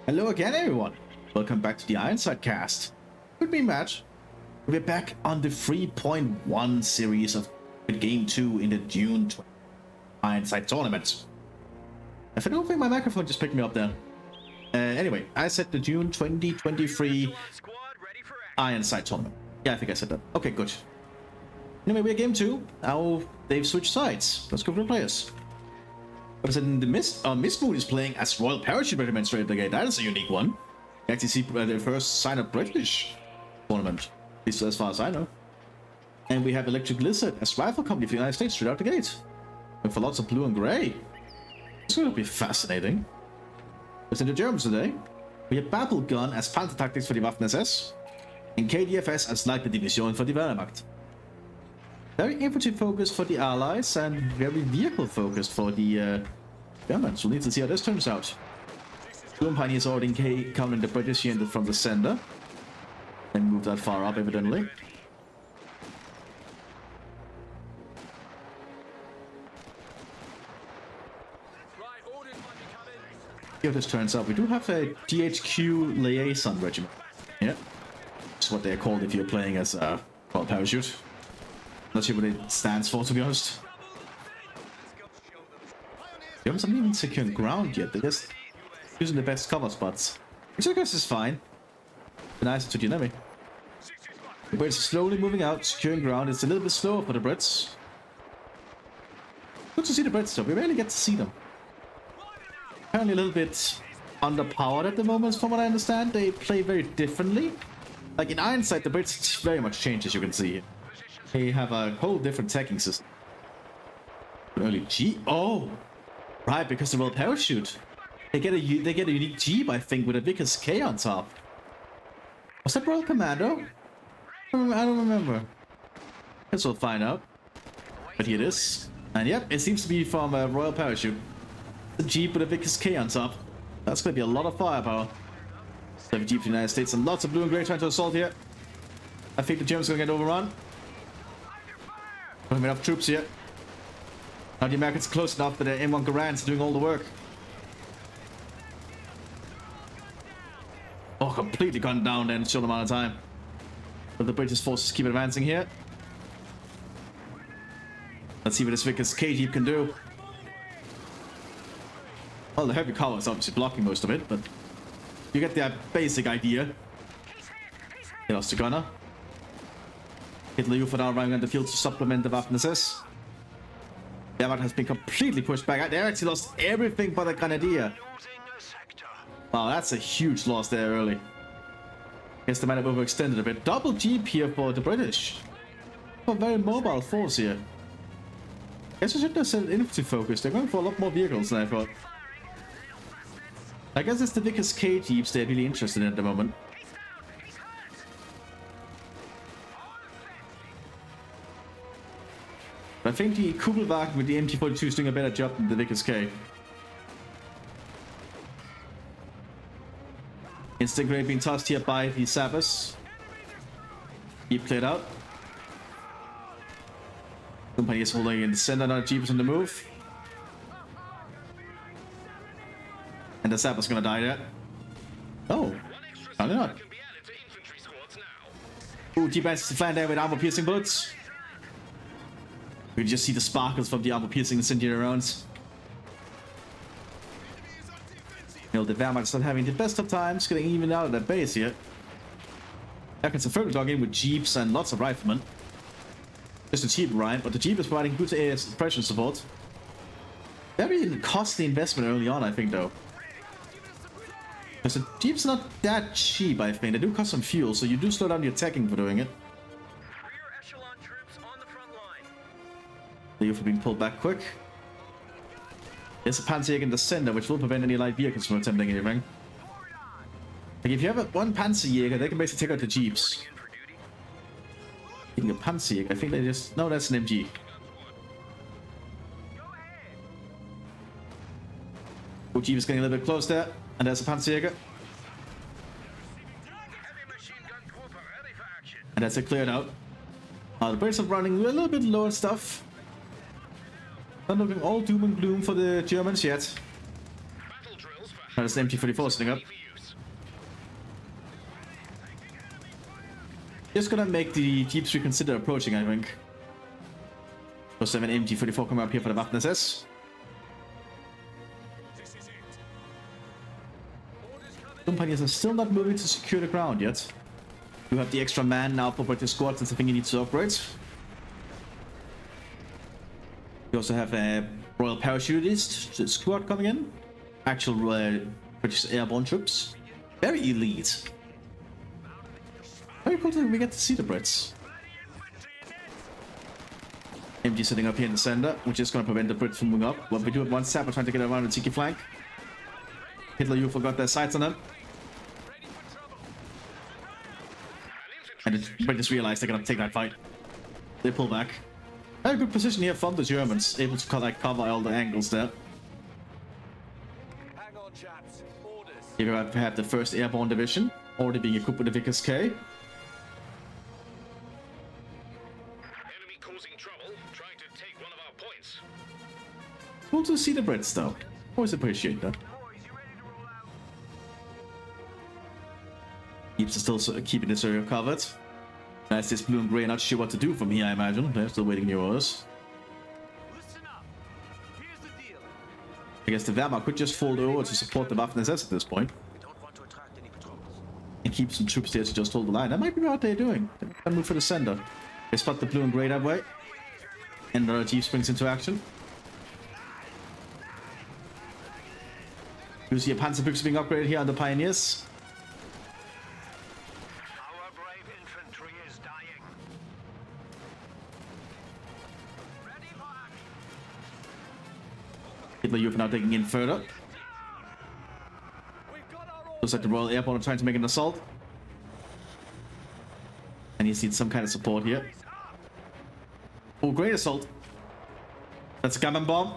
Hello again, everyone. Welcome back to the Ironside cast. With me, Matt. We're back on the 3.1 series of Game 2 in the June 20 Ironside tournament. I don't think my microphone just picked me up there. Anyway, I said the June 2023 Ironside tournament. Yeah, I think I said that. Okay, good. Anyway, we're Game 2. Now they've switched sides. Let's go for the players. But I said in the Mist Mood is playing as Royal Parachute Regiment Straight Brigade. That is a unique one. You actually see the first sign of British tournament, at least as far as I know. And we have Electric Lizard as Rifle Company for the United States straight out the gate. And for lots of blue and grey. It's going to be fascinating. But in the Germans today, we have Battle Gun as Panther Tactics for the Waffen-SS. And KDFS as Leichter Division for the Wehrmacht. Very infantry focused for the Allies and very vehicle focused for the Germans. We'll need to see how this turns out. Storm Pioneers already countering the British unit from the center. And move that far up, evidently. See how this turns out. We do have a GHQ Liaison Regiment. Yeah. That's what they're called if you're playing as a Royal Parachute. Not sure what it stands for, to be honest. The Germans aren't even securing ground yet. They're just using the best cover spots. Which I guess is fine. But nice to the enemy. The Brits are slowly moving out, securing ground. It's a little bit slower for the Brits. Good to see the Brits though. We rarely get to see them. Apparently a little bit underpowered at the moment, from what I understand. They play very differently. Like in Ironside, the Brits very much change, as you can see. They have a whole different attacking system. Early G. Oh, right, because the Royal Parachute. They get a unique Jeep, I think, with a Vickers K on top. Was that Royal Commando? I don't remember. Guess we'll find out. But here it is. And yep, it seems to be from a Royal Parachute. The Jeep with a Vickers K on top. That's going to be a lot of firepower. 7 Jeeps in the United States and lots of blue and grey trying to assault here. I think the Germans are going to get overrun. Don't have enough troops here. Now the Americans are close enough that the M1 Garands are doing all the work. Oh, completely gone down then in a short amount of time. But the British forces keep advancing here. Let's see what this Vickers K Jeep can do. Well, the heavy cover is obviously blocking most of it, but you get the basic idea. He lost the gunner. Hitler for now running on the field to supplement the Waffen-SS. Wehrmacht has been completely pushed back. They actually lost everything but the Grenadier. Wow, that's a huge loss there early. Guess they might have overextended a bit. Double Jeep here for the British. A very mobile force here. Guess I should have said infantry focus. They're going for a lot more vehicles than I thought. I guess it's the Vickers K Jeeps they're really interested in at the moment. But I think the Kugelwagen with the MT-42 is doing a better job than the Vickers K. Instant grade being tossed here by the Sabres. Jeep cleared out. Company is holding in the center, now Jeep is on the move. And the Sabres gonna die there. Oh, probably not. Ooh, Jeep manages to fly there with armor-piercing bullets. You can just see the sparkles from the armor-piercing incendiary rounds. You know, the Wehrmacht is not having the best of times getting even out of their base here. Americans are further dog in with Jeeps and lots of riflemen. Just a Jeep ride, but the Jeep is providing good air suppression support. Very costly investment early on, I think, though. Because the Jeeps are not that cheap, I think. They do cost some fuel, so you do slow down the attacking for doing it. The youth are being pulled back quick. There's a Panzerjäger in the center, which will prevent any light vehicles from attempting anything. Like, if you have one Panzerjäger, they can basically take out the Jeeps. Taking a Panzerjäger, I think they just... No, that's an MG. Oh, Jeep is getting a little bit close there. And there's a Panzerjäger. And that's it cleared out. The Brits are running a little bit low and stuff. Not looking all doom and gloom for the Germans yet. There's an MT-44 sitting up. Just gonna make the Jeeps reconsider approaching, I think. Plus, I have an MG34 coming up here for the Mthis. Companies are still not moving to secure the ground yet. You have the extra man now for British squad since I think he needs to upgrade. You also have a Royal Parachutist squad coming in. Actual British airborne troops. Very elite. Very cool that we get to see the Brits. MG sitting up here in the center, which is going to prevent the Brits from moving up. What we do at one step, we're trying to get around the Tiki flank. Hitler, you forgot their sights on them. And the British realize they're going to take that fight. They pull back. Very good position here from the Germans, able to cover all the angles there. Hang on, chaps. Orders. Here we have the 1st Airborne Division, already being equipped with the Vickers K. Enemy causing trouble, trying to take one of our points. Cool to see the Brits though. Always appreciate that. Keeps still keeping this area covered. Nice, this blue and grey not sure what to do from here, I imagine. They're still waiting your orders. Listen up. Here's the deal. I guess the Wehrmacht could just fold over to support the Waffen SS at this point. We don't want to attract any patrols. And keep some troops there to just hold the line. That might be what they're doing. They're gonna move for the center. They spot the blue and grey that way. And the Jeep springs into action. You see a Panzerbüchse being upgraded here on the Pioneers. Our brave infantry is dying. Ready for action. Hitler Youth now taking in further. We've got our Looks like the Royal Airborne are trying to make an assault. And he needs some kind of support here. Oh, great assault. That's a Gammon bomb.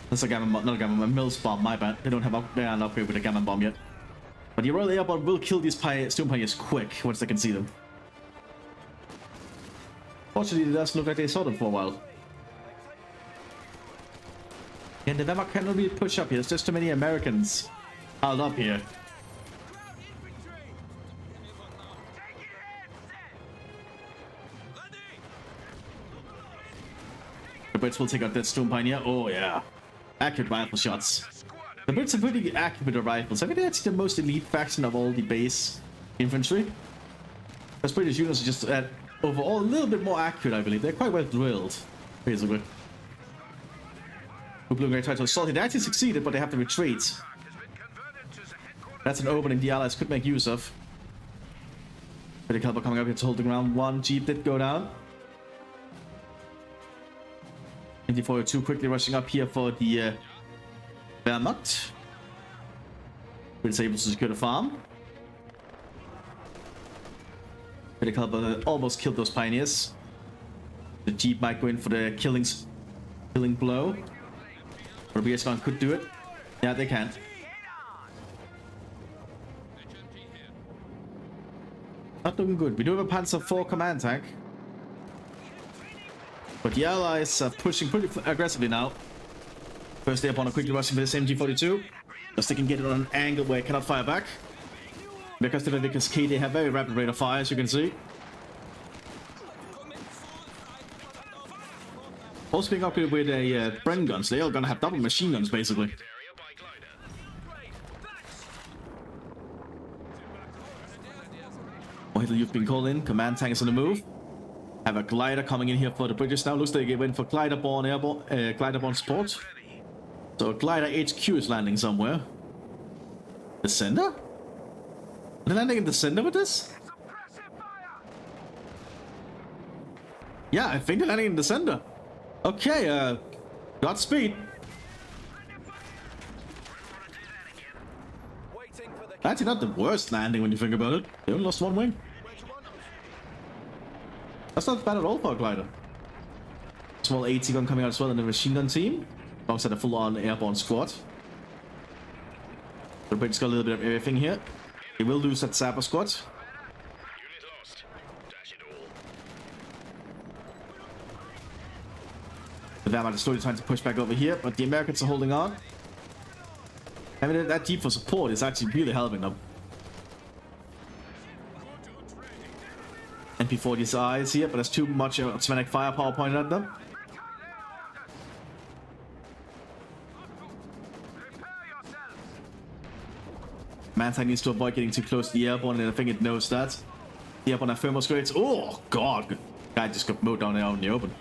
That's a Gammon bomb, not a Gammon bomb, a Mills bomb, my bad. They don't have they aren't upgraded with a Gammon bomb yet. But the Royal Airborne will kill these Storm Pioneers quick once they can see them. Fortunately, it doesn't look like they saw them for a while. And the Wehrmacht cannot really push up here. There's just too many Americans piled up here. The Brits will take out that Storm Pioneer. Oh yeah. Accurate rifle shots. The Brits are pretty accurate with their rifles. I think that's the most elite faction of all the base infantry. As British units are just overall a little bit more accurate, I believe. They're quite well drilled, basically. Blue and Grey tried to assault it. They actually succeeded, but they have to retreat. That's an opening the Allies could make use of. Pretty clever coming up here to hold the ground. One Jeep did go down. MT-42 quickly rushing up here for the Wehrmacht. It's able to secure the farm. Pretty clever, almost killed those Pioneers. The Jeep might go in for the killing blow. Or BS1 could do it. Yeah, they can. Not looking good. We do have a Panzer IV command tank. But the Allies are pushing pretty aggressively now. First Airborne are quickly rushing for this MG42. Just they can get it on an angle where it cannot fire back. Because the Vickers K, they have very rapid rate of fire, as you can see. Also being upgraded with a Bren guns. They are gonna have double machine guns, basically. Oh, Hitler, you've been called in. Command tank is on the move. Have a glider coming in here for the British now. Looks like they went for glider-borne support. So a glider HQ is landing somewhere. Descender? Are they landing in Descender with this? Yeah, I think they're landing in Descender. Okay, Godspeed. Actually not the worst landing when you think about it. They only lost one wing. That's not bad at all for a glider. Small 80 gun coming out as well in the machine gun team. Alongside a full-on airborne squad. The British got a little bit of everything here. They will lose that Sapper squad. Unit lost. Dash it all. The Wehrmacht is slowly trying to push back over here, but the Americans are holding on. Having that Jeep for support is actually really helping them. MP40's eyes here, but there's too much automatic firepower pointed at them. Mantank needs to avoid getting too close to the airborne, and I think it knows that. The airborne have thermal grades. Oh, God. Guy just got mowed down out in the open.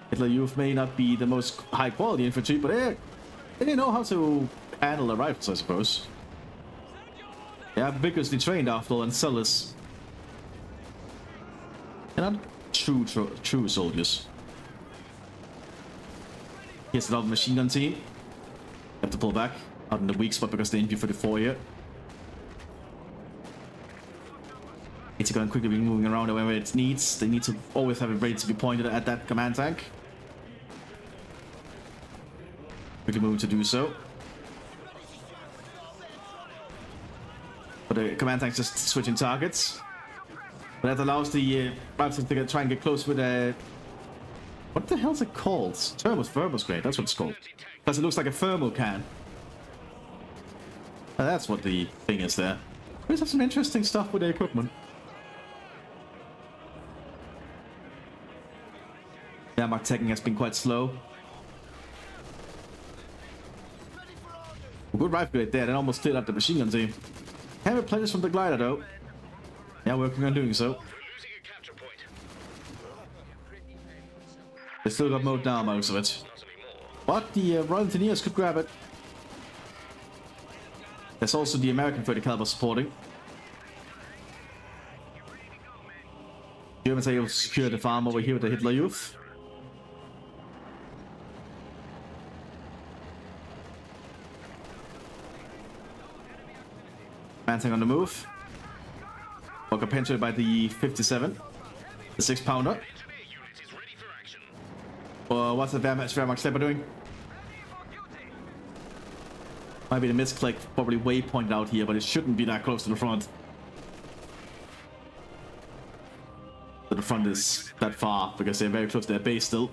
Hitler Youth may not be the most high quality infantry, but they know how to handle the rifles, I suppose. They are vigorously trained after all and zealous. They're not true soldiers. Here's another machine gun team. Have to pull back out in the weak spot because they're in MP44 here. It's going to quickly be moving around wherever it needs. They need to always have it ready to be pointed at that command tank. Quickly move to do so. But the command tank's just switching targets. But that allows the rifles to try and get close with a... What the hell's it called? Thermal grade, that's what it's called. Because it looks like a thermal can. And that's what the thing is there. We just have some interesting stuff with the equipment. Yeah, my teching has been quite slow. Good rifle grade there, that almost cleared up the machine gun team. Can't replenish from the glider though. Yeah, working on doing so. They still got mowed down most of it. But the Royal Engineers could grab it. There's also the American 30 caliber supporting. Germans are able to secure the farm over here with the Hitler Youth. Mantank on the move. Walker penetrated by the 57. The 6-pounder. What's the Wehrmacht sniper doing? Might be the misclick, probably waypointed out here, but it shouldn't be that close to the front. But the front is that far because they're very close to their base still.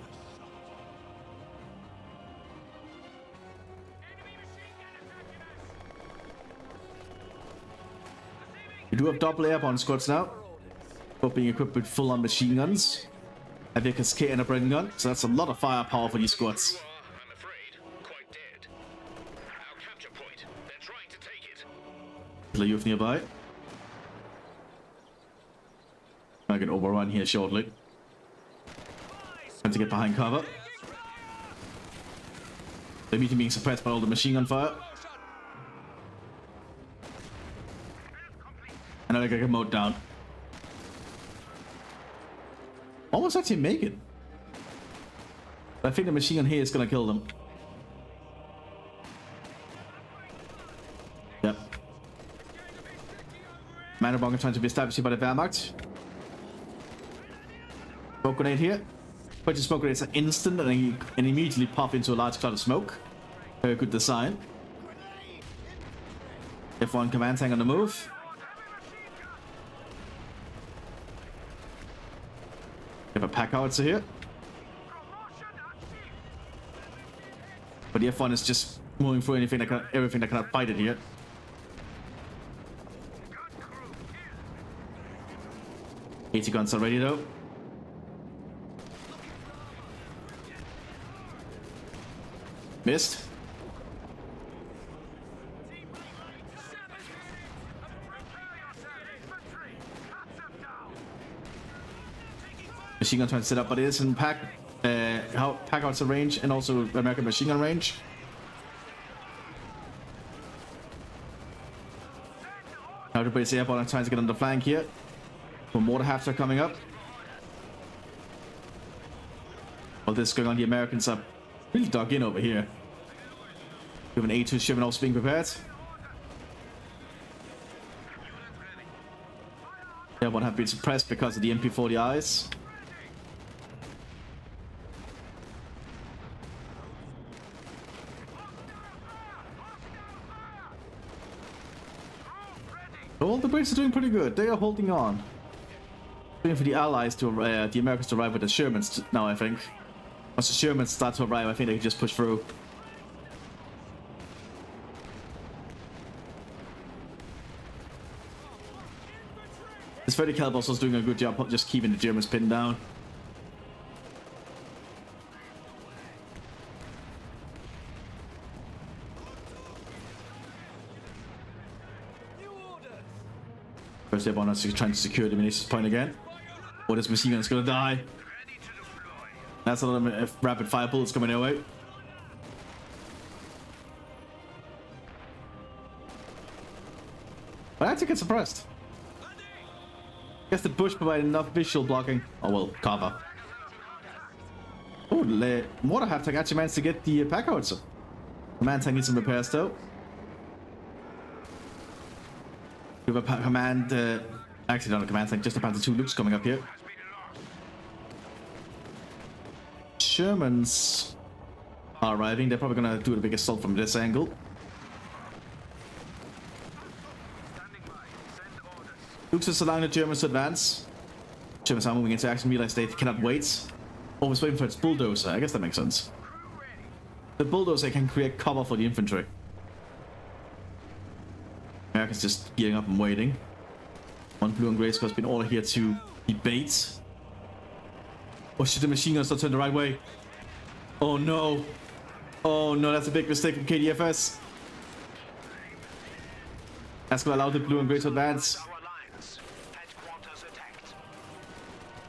We do have double airborne squads now, both being equipped with full-on machine guns. I think it's K and a Brennan gun, so that's a lot of firepower for these squads. I'm afraid, quite dead. Our capture point. They're trying to take it. Hitler Youth nearby. I get overrun here shortly. Time to get behind cover. They're immediately being suppressed by all the machine gun fire. And now they get mowed down. Almost actually make it. But I think the machine gun here is gonna kill them. Yep. Mannerbongen trying to be established here by the Wehrmacht. Smoke grenade here. But the smoke grenades are instant and immediately pop into a large cloud of smoke. Very good design. F1 command tank on the move. We have a pack howitzer here. But the F1 is just moving through everything that cannot fight it here. AT guns are ready though. Missed. Machine gun trying to set up, but it is in pack outs of range and also American machine gun range. Now everybody's airborne and trying to get on the flank here. More mortar hafts are coming up. While this is going on, the Americans are really dug in over here. We have an A2 ship and also being prepared. Airborne have been suppressed because of the MP40Is. All the Brits are doing pretty good. They are holding on. Waiting for the Allies to the Americans to arrive with the Shermans now, I think. Once the Shermans start to arrive, I think they can just push through. This Freddy Calibos was doing a good job of just keeping the Germans pinned down. First airborne is trying to secure the Mthis point again. Oh, this machine gun is gonna die. That's a lot of rapid fire bullets coming their way. But I actually get surprised. Guess the bush provided enough visual blocking. Oh well, cover. Oh, the mortar half tank actually managed to get the pack out. So command tank needs some repairs though. We have a command, actually not a command tank, just a Panther 2 Lukes coming up here. Shermans are arriving. They're probably gonna do the big assault from this angle. Lukes is allowing the Germans to advance. Germans are moving into action, realize they cannot wait. Always waiting for its bulldozer. I guess that makes sense. The bulldozer can create cover for the infantry. America's just gearing up and waiting. One blue and gray squad's been ordered here to debate. Oh shit, the machine guns don't turn the right way. Oh no. Oh no, that's a big mistake from KDFS. That's gonna allow the blue and gray to advance.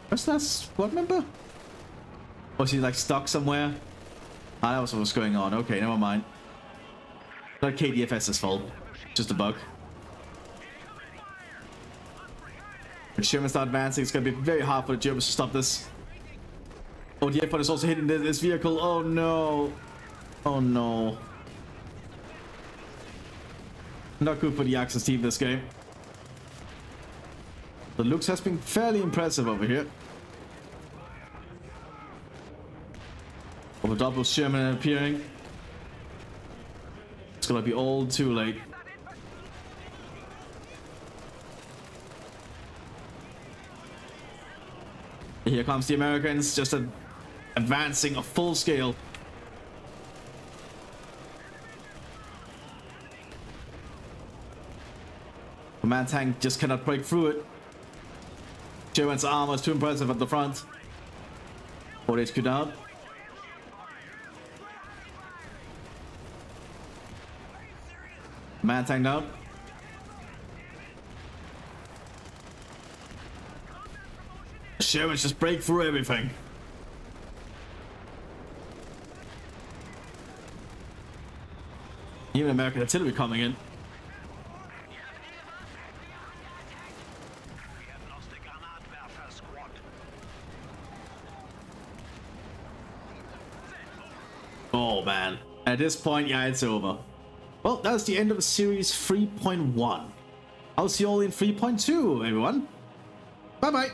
Where's that squad member? Oh, is he like stuck somewhere? Ah, that was what was going on. Okay, never mind. Not KDFS's fault. Just a bug. When Shermans start advancing, it's going to be very hard for the Germans to stop this. Oh, the F1 is also hitting this vehicle. Oh no. Oh no. Not good for the Axis team this game. The looks has been fairly impressive over here. Over double Sherman appearing. It's gonna be all too late. Here comes the Americans, just advancing a full scale. Command tank just cannot break through it. German's armor is too impressive at the front. 4 HQ down. Command tank down. Shermans just break through everything. Even American artillery coming in. Oh man. At this point, yeah, it's over. Well, that's the end of series 3.1. I'll see you all in 3.2, everyone. Bye bye.